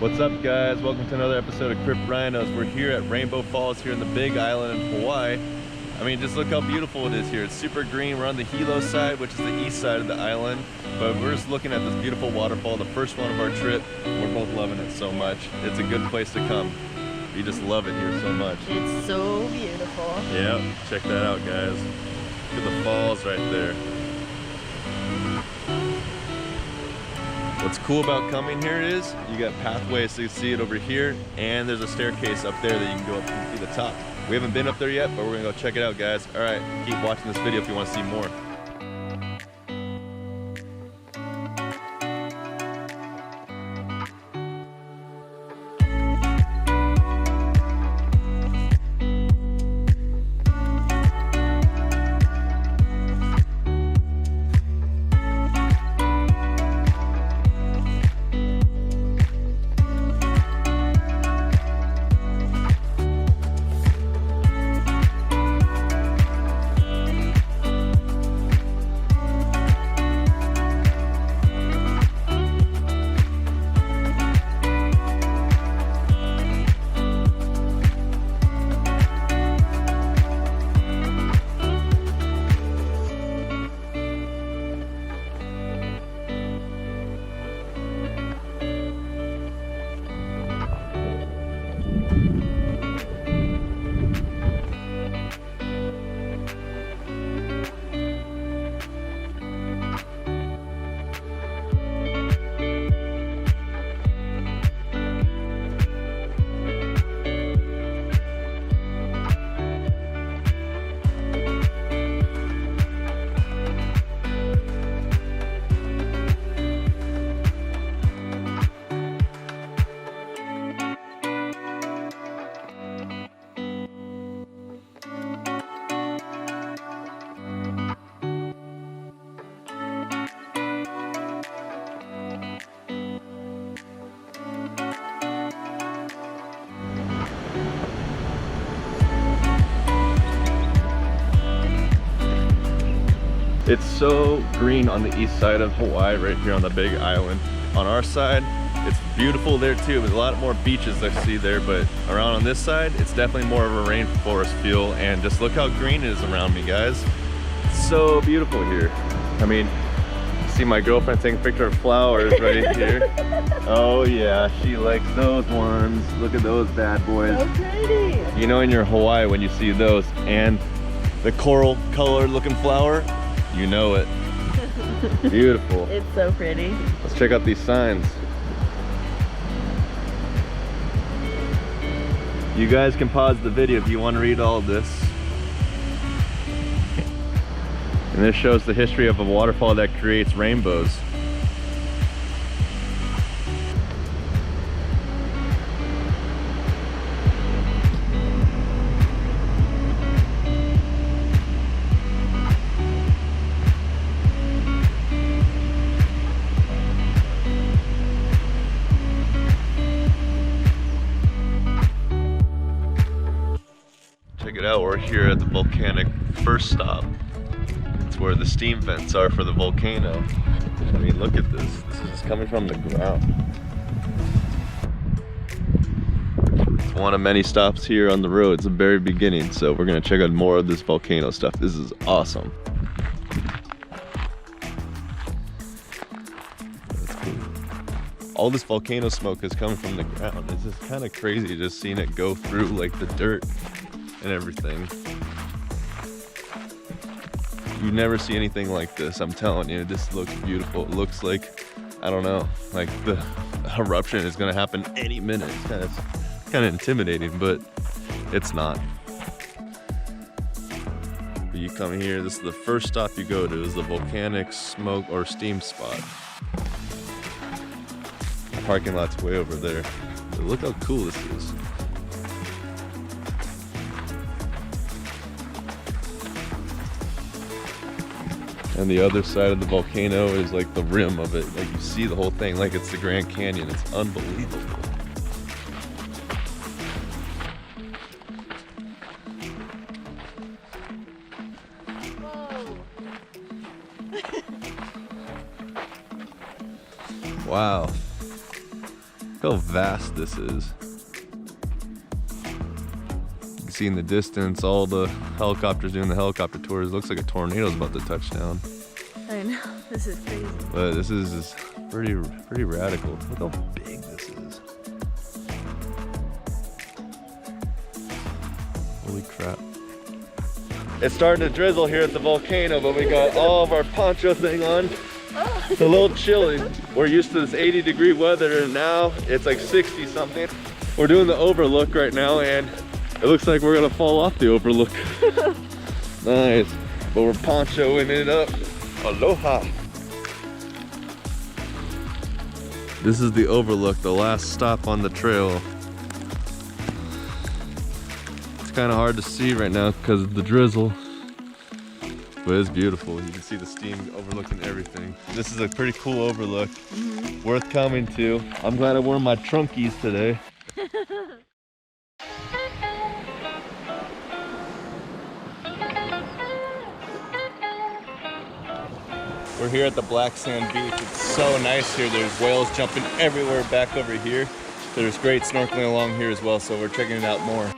What's up, guys? Welcome to another episode of Crypt Rhinos. We're here at Rainbow Falls here in the Big Island in Hawaii. I mean, just look how beautiful it is here. It's super green. We're on the Hilo side, which is the east side of the island, but we're just looking at this beautiful waterfall, the first one of our trip. We're both loving it so much. It's a good place to come. You just love it here so much. It's so beautiful. Yep, check that out, guys. Look at the falls right there. What's cool about coming here is you got pathways to see it over here, and there's a staircase up there that you can go up and see the top. We haven't been up there yet, but we're gonna go check it out, guys. All right, keep watching this video if you want to see more. It's so green on the east side of Hawaii, right here on the Big Island. On our side, it's beautiful there too. There's a lot more beaches I see there, but around on this side, it's definitely more of a rainforest feel. And just look how green it is around me, guys. It's so beautiful here. I mean, see my girlfriend taking a picture of flowers right here. Oh yeah, she likes those ones. Look at those bad boys. So pretty. You know, in your Hawaii, when you see those and the coral colored looking flower, you know it. Beautiful. It's so pretty. Let's check out these signs. You guys can pause the video if you want to read all of this. And this shows the history of a waterfall that creates rainbows. Check it out, we're here at the volcanic first stop. It's where the steam vents are for the volcano. I mean, look at this. This is just coming from the ground. It's one of many stops here on the road. It's the very beginning, so we're gonna check out more of this volcano stuff. This is awesome. That's cool. All this volcano smoke is coming from the ground. It's just kind of crazy just seeing it go through like the dirt and everything. You never see anything like this, I'm telling you. This looks beautiful. It looks like, I don't know, like the eruption is gonna happen any minute. It's kind of intimidating, but it's not. But you come here, this is the first stop you go to, is the volcanic smoke or steam spot. The parking lot's way over there. But look how cool this is. And the other side of the volcano is like the rim of it. Like you see the whole thing like it's the Grand Canyon. It's unbelievable. Wow. how vast this is. You can see in the distance all the helicopters doing the helicopter tours. It looks like a tornado's about to touch down. I know, this is crazy. But this is pretty radical. Look how big this is. Holy crap. It's starting to drizzle here at the volcano, but we got all of our poncho thing on. It's a little chilly. We're used to this 80-degree weather, and now it's like 60 something. We're doing the overlook right now, and it looks like we're gonna fall off the overlook. Nice, but we're ponchoing it up. Aloha. This is the overlook, the last stop on the trail. It's kind of hard to see right now because of the drizzle, but it's beautiful. You can see the steam overlooking everything. This is a pretty cool overlook, worth coming to. I'm glad I wore my trunkies today. We're here at the Black Sand Beach. It's so nice here. There's whales jumping everywhere back over here. There's great snorkeling along here as well, so we're checking it out more.